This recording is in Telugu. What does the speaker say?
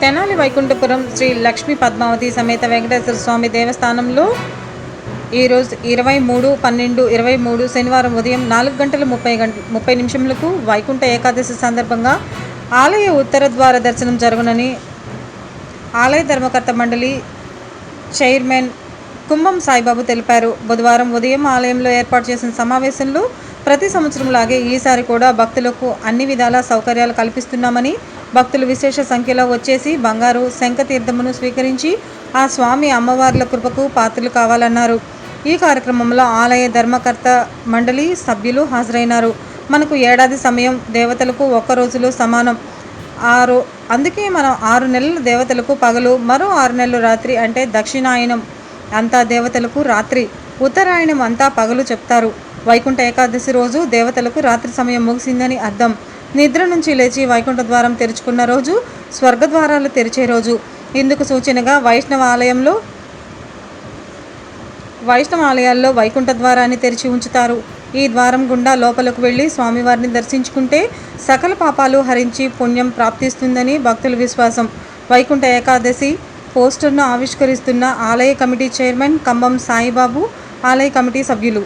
తెనాలి వైకుంఠపురం శ్రీ లక్ష్మీ పద్మావతి సమేత వెంకటేశ్వర స్వామి దేవస్థానంలో ఈరోజు 23/12/23 శనివారం ఉదయం 4:30 వైకుంఠ ఏకాదశి సందర్భంగా ఆలయ ఉత్తర ద్వార దర్శనం జరుగునని ఆలయ ధర్మకర్త మండలి చైర్మన్ కుంభం సాయిబాబు తెలిపారు. బుధవారం ఉదయం ఆలయంలో ఏర్పాటు చేసిన సమావేశంలో ప్రతి సంవత్సరంలాగే ఈసారి కూడా భక్తులకు అన్ని విధాల సౌకర్యాలు కల్పిస్తున్నామని, భక్తులు విశేష సంఖ్యలో వచ్చేసి బంగారు శంఖతీర్థమును స్వీకరించి ఆ స్వామి అమ్మవార్ల కృపకు పాత్రలు కావాలన్నారు. ఈ కార్యక్రమంలో ఆలయ ధర్మకర్త మండలి సభ్యులు హాజరైనారు. మనకు ఏడాది సమయం దేవతలకు ఒక్క రోజులో సమానం. అందుకే మనం 6 నెలల దేవతలకు పగలు, మరో 6 నెలలు రాత్రి. అంటే దక్షిణాయనం అంతా దేవతలకు రాత్రి, ఉత్తరాయణం అంతా పగలు చెప్తారు. వైకుంఠ ఏకాదశి రోజు దేవతలకు రాత్రి సమయం ముగిసిందని అర్థం. నిద్ర నుంచి లేచి వైకుంఠ ద్వారం తెరుచుకున్న రోజు స్వర్గద్వారాలు తెరిచే రోజు. ఇందుకు సూచనగా వైష్ణవ ఆలయాల్లో వైకుంఠ ద్వారాన్ని తెరిచి ఉంచుతారు. ఈ ద్వారం గుండా లోపలకు వెళ్ళి స్వామివారిని దర్శించుకుంటే సకల పాపాలు హరించి పుణ్యం ప్రాప్తిస్తుందని భక్తుల విశ్వాసం. వైకుంఠ ఏకాదశి పోస్టర్ను ఆవిష్కరిస్తున్న ఆలయ కమిటీ చైర్మన్ కంభం సాయిబాబు, ఆలయ కమిటీ సభ్యులు.